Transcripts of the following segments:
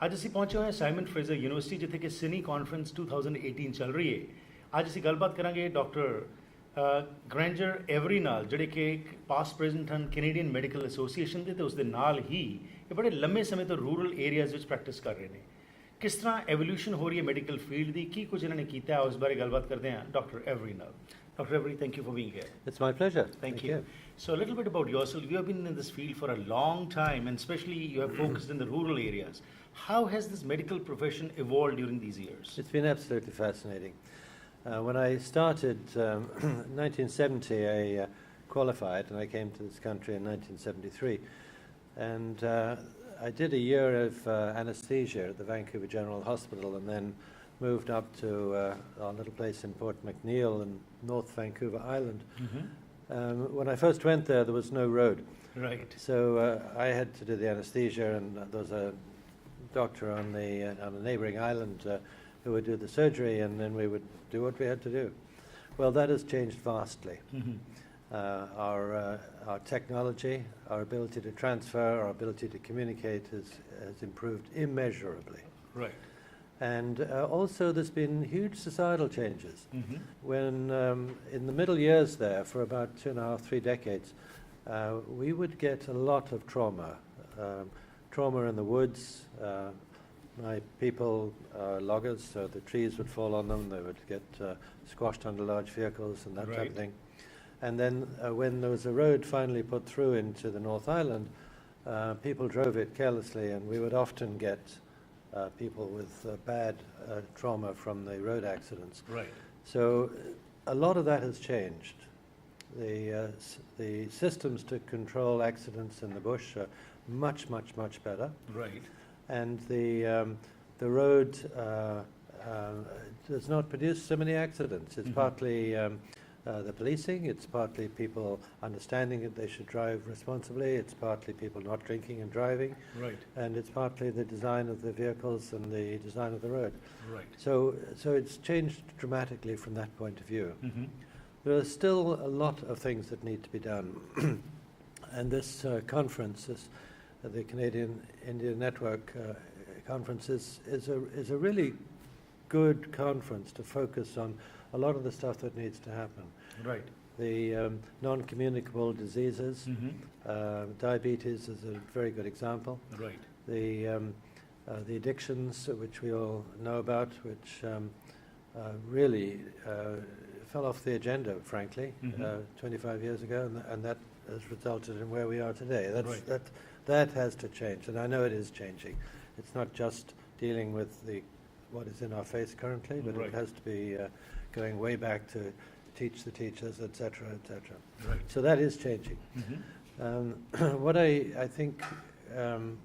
ਅੱਜ ਅਸੀਂ ਪਹੁੰਚੇ ਹੋਏ ਹਾਂ ਸਾਈਮਨ ਫਰੇਜ਼ਰ ਯੂਨੀਵਰਸਿਟੀ ਜਿੱਥੇ ਕਿ ਸਿਨੀ ਕਾਨਫਰੰਸ 2018 ਚੱਲ ਰਹੀ ਹੈ। ਅੱਜ ਅਸੀਂ ਗੱਲਬਾਤ ਕਰਾਂਗੇ ਡਾਕਟਰ ਗ੍ਰੈਂਜਰ ਐਵਰੀ ਨਾਲ, ਜਿਹੜੇ ਕਿ ਇੱਕ ਪਾਸਟ ਪ੍ਰੈਜ਼ੈਂਟ ਹਨ ਕੈਨੇਡੀਅਨ ਮੈਡੀਕਲ ਐਸੋਸੀਏਸ਼ਨ ਦੇ, ਤੇ ਉਸ ਦੇ ਨਾਲ ਹੀ ਇਹ ਬੜੇ ਲੰਮੇ ਸਮੇਂ ਤੋਂ ਰੂਰਲ ਏਰੀਆਜ਼ ਵਿੱਚ ਪ੍ਰੈਕਟਿਸ ਕਰ ਰਹੇ ਨੇ। ਕਿਸ ਤਰ੍ਹਾਂ ਐਵੋਲੂਸ਼ਨ ਹੋ ਰਹੀ ਹੈ ਮੈਡੀਕਲ ਫੀਲਡ ਦੀ, ਕੀ ਕੁਝ ਇਹਨਾਂ ਨੇ ਕੀਤਾ ਹੈ, ਉਸ ਬਾਰੇ ਗੱਲਬਾਤ ਕਰਦੇ ਹਾਂ ਡਾਕਟਰ ਐਵਰੀ ਨਾਲ। Dr. Avery, thank you for being here. It's my pleasure. Thank you. So a little bit about yourself. You have been in this field for a long time, and especially you have focused in the rural areas. How has this medical profession evolved during these years? It's been absolutely fascinating. When I started 1970, I qualified and I came to this country in 1973. And I did a year of anesthesia at the Vancouver General Hospital and then moved up to our little place in Port McNeill in North Vancouver Island. When I first went there, there was no road. Right. So I had to do the anesthesia, and there was a doctor on a neighbouring island who would do the surgery, and then we would do what we had to do. Well, that has changed vastly. Our technology, our ability to transfer, our ability to communicate has improved immeasurably. Right. And also there's been huge societal changes. When in the middle years there, for about 2.5, 3 decades, we would get a lot of trauma. Trauma in the woods. My people are loggers, so the trees would fall on them, they would get squashed under large vehicles and that type of thing. And then when there was a road finally put through into the North Island, people drove it carelessly, and we would often get people with bad trauma from the road accidents. Right. So a lot of that has changed. The systems to control accidents in the bush are much, much, much better. Right. And the road does not produce so many accidents. It's partly the policing, it's partly people understanding that they should drive responsibly, it's partly people not drinking and driving, Right. and it's partly the design of the vehicles and the design of the road. Right. So it's changed dramatically from that point of view. There are still a lot of things that need to be done. And this conference, the Canadian Indian Network conference, is a really good conference to focus on a lot of the stuff that needs to happen. Right. The non-communicable diseases, diabetes is a very good example. Right. The addictions, which we all know about, which really fell off the agenda, frankly, 25 years ago, and that has resulted in where we are today. That has to change, and I know it is changing. It's not just dealing with what is in our face currently, but Right. it has to be going way back to teach the teachers, etc., etc. Right. So that is changing. What I think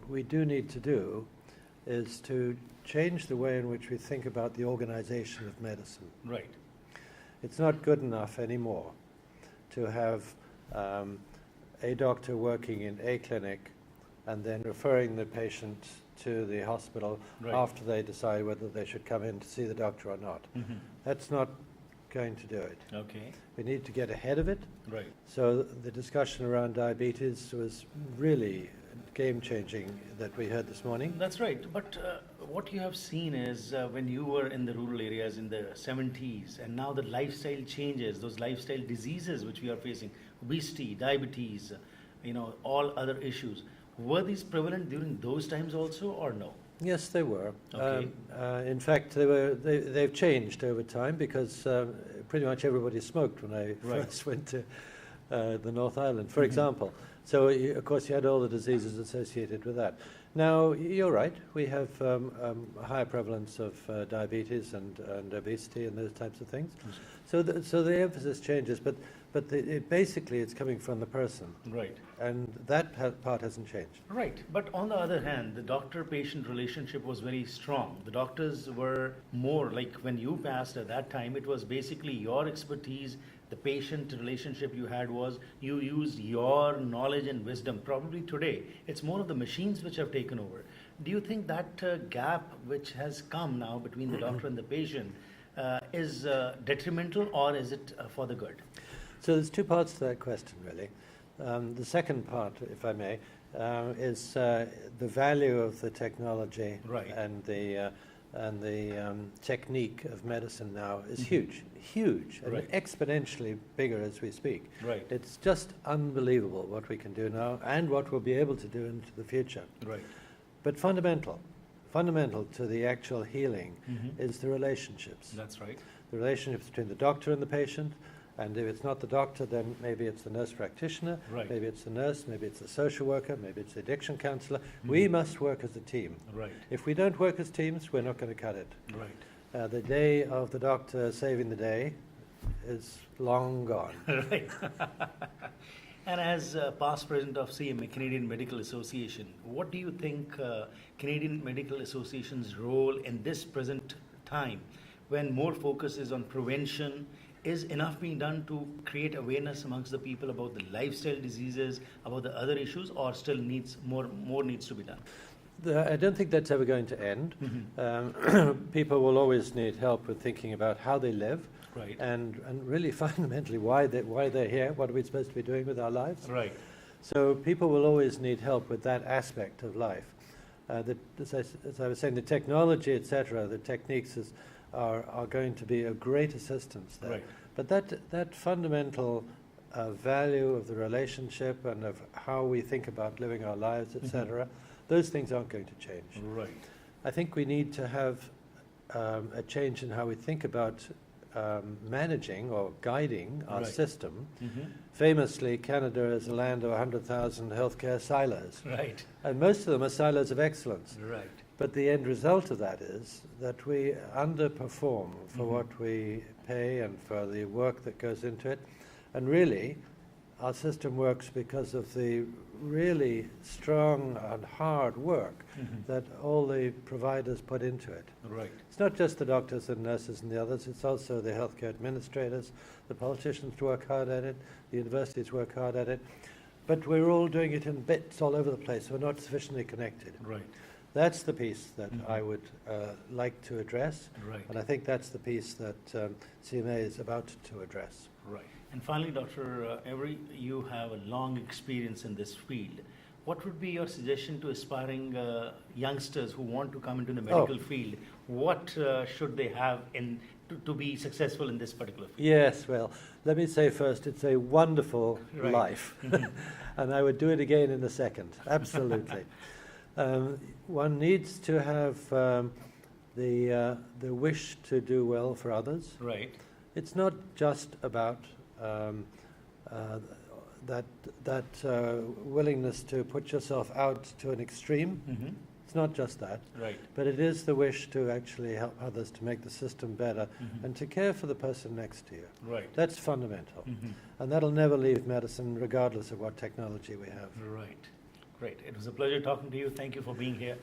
we do need to do is to change the way in which we think about the organization of medicine. Right. It's not good enough anymore to have a doctor working in a clinic and then referring the patient to the hospital after they decide whether they should come in to see the doctor or not. That's not going to do it. Okay. We need to get ahead of it. Right. So the discussion around diabetes was really game-changing that we heard this morning. That's right. But what you have seen is when you were in the rural areas in the 70s, and now the lifestyle changes, those lifestyle diseases which we are facing, obesity, diabetes, all other issues. Were these prevalent during those times also, or no? Yes, they were. Okay. In fact, they've changed over time, because pretty much everybody smoked when I first went to the North Island, for example. So, of course, you had all the diseases associated with that. Now, you're right. We have a higher prevalence of diabetes and obesity and those types of things. So the emphasis changes, but basically it's coming from the person. Right. And that part hasn't changed. Right. But on the other hand, the doctor-patient relationship was very strong. The doctors were more like, when you passed at that time, it was basically your expertise. The patient relationship you had was you used your knowledge and wisdom. Probably today, it's more of the machines which have taken over. Do you think that gap which has come now between the doctor and the patient is detrimental, or is it for the good? So there's two parts to that question, really. The second part, if I may, is the value of the technology Right. and the technique of medicine now is huge, huge, and Right. exponentially bigger as we speak. Right. It's just unbelievable what we can do now and what we'll be able to do into the future. Right. But fundamental to the actual healing is the relationships. That's right. The relationships between the doctor and the patient, and if it's not the doctor, then maybe it's the nurse practitioner, Right. maybe it's the nurse, maybe it's the social worker, maybe it's the addiction counselor. We must work as a team. Right. If we don't work as teams, we're not going to cut it. Right. The day of the doctor saving the day is long gone. Right. And as past president of CMA, Canadian Medical Association, what do you think Canadian Medical Association's role in this present time, when more focus is on prevention, is enough being done to create awareness amongst the people about the lifestyle diseases, about the other issues, or still more needs to be done? I don't think that's ever going to end. People will always need help with thinking about how they live, Right. and really fundamentally why they're here. What are we supposed to be doing with our lives? Right. So people will always need help with that aspect of life. As I was saying, the technology, etc., the techniques are going to be a great assistance there. Right. But that fundamental value of the relationship and of how we think about living our lives, etc., those things aren't going to change. Right. I think we need to have a change in how we think about managing or guiding our Right. system. Famously, Canada is a land of 100,000 healthcare silos, Right. and most of them are silos of excellence. Right. But the end result of that is that we underperform for what we pay and for the work that goes into it. And really, our system works because of the really strong and hard work that all the providers put into it. Right. It's not just the doctors and nurses and the others, it's also the healthcare administrators, the politicians work hard at it, the universities work hard at it. But we're all doing it in bits all over the place. We're not sufficiently connected. Right. That's the piece that I would like to address, Right. and I think that's the piece that CMA is about to address. Right. And finally, Dr. Avery, you have a long experience in this field. What would be your suggestion to aspiring youngsters who want to come into the medical field? What should they have to be successful in this particular field? Yes, well, let me say first, it's a wonderful Right. life, and I would do it again in a second, absolutely. One needs to have the wish to do well for others. Right. It's not just about that willingness to put yourself out to an extreme. It's not just that. Right. But it is the wish to actually help others to make the system better and to care for the person next to you. Right. That's fundamental. And that'll never leave medicine regardless of what technology we have. Right. Great. It was a pleasure talking to you. Thank you for being here.